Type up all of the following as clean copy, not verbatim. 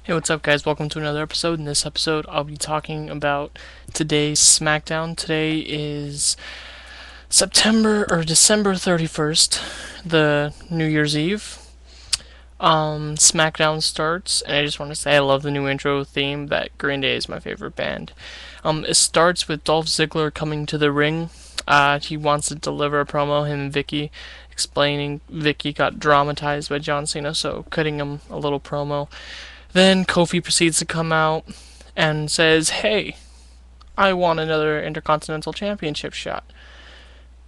Hey, what's up, guys? Welcome to another episode. In this episode, I'll be talking about today's SmackDown. Today is December 31st, the New Year's Eve. SmackDown starts, and I just want to say I love the new intro theme. That Green Day is my favorite band. It starts with Dolph Ziggler coming to the ring. He wants to deliver a promo, him and Vicky, explaining Vicky got dramatized by John Cena, so cutting him a little promo. Then Kofi proceeds to come out and says, "Hey, I want another Intercontinental Championship shot."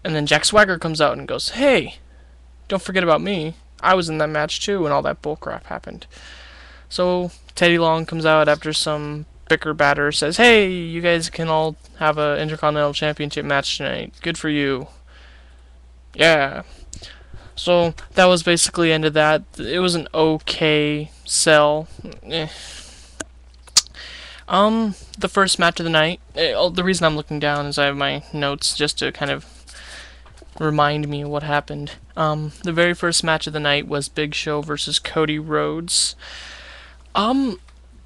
And then Jack Swagger comes out and goes, "Hey, don't forget about me. I was in that match too," and all that bullcrap happened. So Teddy Long comes out after some bicker batter, says, "Hey, you guys can all have a Intercontinental Championship match tonight. Good for you." Yeah. So that was basically the end of that. It was an okay sell. The first match of the night. The reason I'm looking down is I have my notes just to kind of remind me of what happened. The very first match of the night was Big Show versus Cody Rhodes.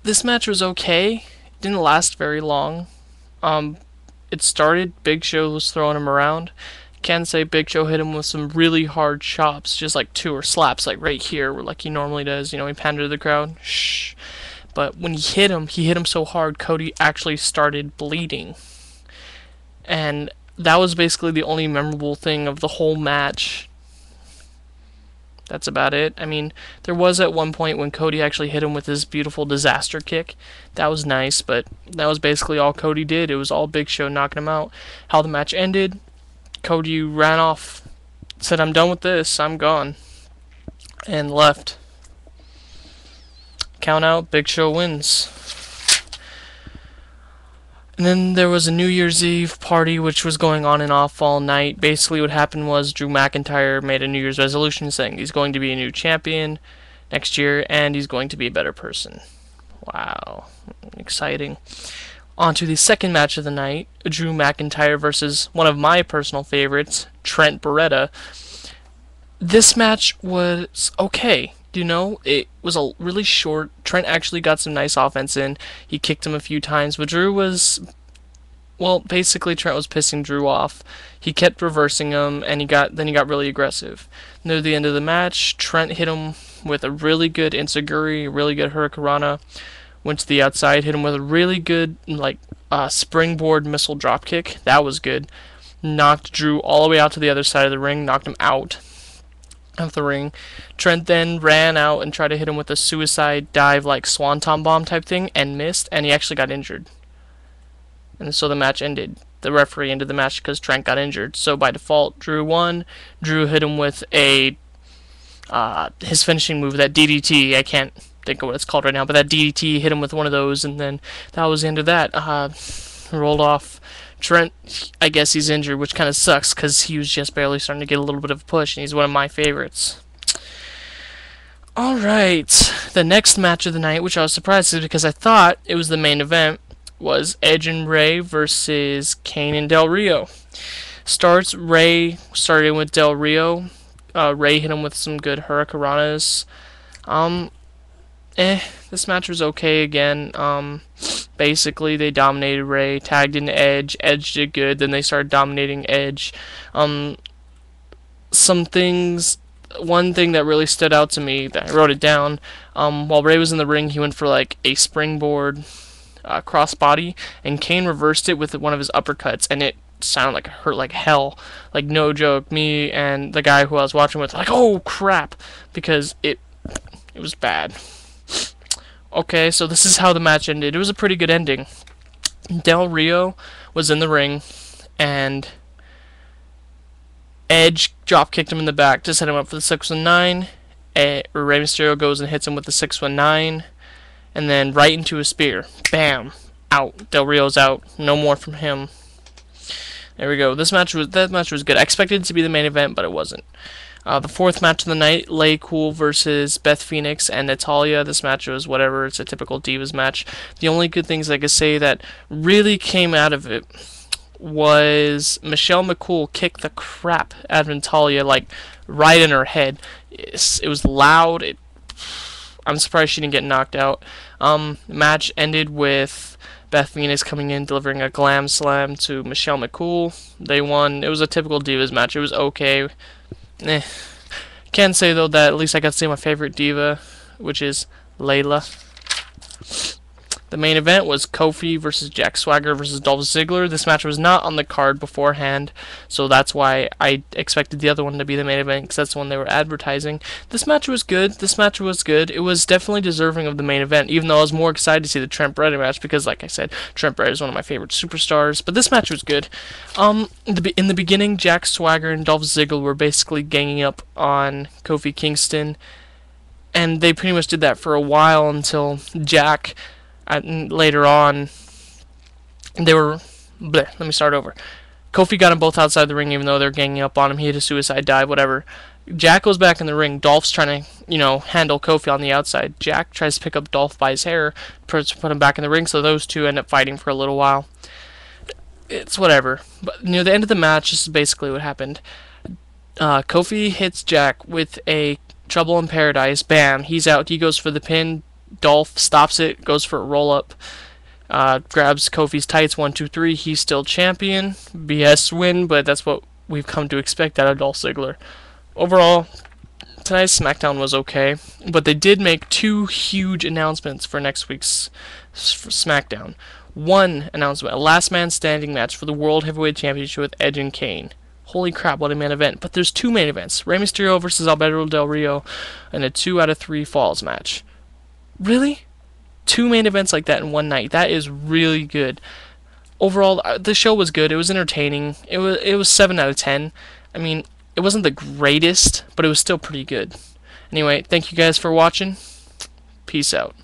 This match was okay. It didn't last very long. It started, Big Show was throwing him around. Can say Big Show hit him with some really hard chops, just like two or slaps, like right here, where like he normally does. You know, he pandered to the crowd. Shh. But when he hit him so hard, Cody actually started bleeding. And that was basically the only memorable thing of the whole match. That's about it. I mean, there was at one point when Cody actually hit him with his beautiful disaster kick. That was nice, but that was basically all Cody did. It was all Big Show knocking him out. How the match ended, Cody ran off, said, "I'm done with this, I'm gone," and left. Count out, Big Show wins. And then there was a New Year's Eve party which was going on and off all night. Basically what happened was Drew McIntyre made a New Year's resolution saying he's going to be a new champion next year and he's going to be a better person. Wow, exciting. On to the second match of the night, Drew McIntyre versus one of my personal favorites, Trent Beretta. This match was okay. You know, it was a really short. Trent actually got some nice offense in. He kicked him a few times, but Drew was, well, basically Trent was pissing Drew off. He kept reversing him, and he got really aggressive. Near the end of the match, Trent hit him with a really good enziguri, a really good hurricanrana. Went to the outside, hit him with a really good springboard missile dropkick. That was good. Knocked Drew all the way out to the other side of the ring, knocked him out of the ring. Trent then ran out and tried to hit him with a suicide dive like swanton bomb type thing and missed, and he actually got injured. And so the match ended. The referee ended the match because Trent got injured. So by default, Drew won. Drew hit him with his finishing move, that DDT. I can't think of what it's called right now, but that DDT hit him with one of those, and then that was the end of that. Rolled off. Trent, I guess he's injured, which kind of sucks because he was just barely starting to get a little bit of a push, and he's one of my favorites. Alright, the next match of the night, which I was surprised at because I thought it was the main event, was Edge and Rey versus Kane and Del Rio. Ray started with Del Rio. Rey hit him with some good hurricanranas. This match was okay again. Basically, they dominated Rey, tagged in Edge. Edge did good, then they started dominating Edge. One thing that really stood out to me, that I wrote it down, while Rey was in the ring, he went for like a springboard crossbody, and Kane reversed it with one of his uppercuts, and it sounded like it hurt like hell. Like, no joke, me and the guy who I was watching with, like, oh crap, because it was bad. Okay, so this is how the match ended. It was a pretty good ending. Del Rio was in the ring, and Edge drop-kicked him in the back to set him up for the 619. Rey Mysterio goes and hits him with the 619, and then right into a spear. Bam! Out. Del Rio's out. No more from him. There we go. That match was good. I expected it to be the main event, but it wasn't. The fourth match of the night, Lay Cool versus Beth Phoenix and Natalya. This match was whatever. It's a typical Divas match. The only good things I could say that really came out of it was Michelle McCool kicked the crap out of Natalya, like right in her head. It was loud. I'm surprised she didn't get knocked out. Match ended with Beth Phoenix coming in, delivering a glam slam to Michelle McCool. They won. It was a typical Divas match. It was okay. Eh. Can say though that at least I got to see my favorite diva, which is Layla. The main event was Kofi versus Jack Swagger versus Dolph Ziggler. This match was not on the card beforehand, so that's why I expected the other one to be the main event, because that's the one they were advertising. This match was good. It was definitely deserving of the main event, even though I was more excited to see the Trent Beretta match, because, like I said, Trent Beretta is one of my favorite superstars. But this match was good. In the beginning, Jack Swagger and Dolph Ziggler were basically ganging up on Kofi Kingston, and they pretty much did that for a while until Jack... later on, they were... Bleh, let me start over. Kofi got them both outside the ring, even though they're ganging up on him. He hit a suicide dive, whatever. Jack goes back in the ring. Dolph's trying to, handle Kofi on the outside. Jack tries to pick up Dolph by his hair, put him back in the ring, so those two end up fighting for a little while. It's whatever. But near the end of the match, this is basically what happened. Kofi hits Jack with a Trouble in Paradise. Bam, he's out. He goes for the pin. Dolph stops it, goes for a roll-up, grabs Kofi's tights, 1, 2, 3. He's still champion. BS win, but that's what we've come to expect out of Dolph Ziggler. Overall, tonight's SmackDown was okay, but they did make 2 huge announcements for next week's SmackDown. One announcement, a last man standing match for the World Heavyweight Championship with Edge and Kane. Holy crap, what a main event. But there's 2 main events, Rey Mysterio versus Alberto Del Rio, and a 2 out of 3 falls match. Really? 2 main events like that in one night. That is really good. Overall, the show was good. It was entertaining. It was 7 out of 10. I mean, it wasn't the greatest, but it was still pretty good. Anyway, thank you guys for watching. Peace out.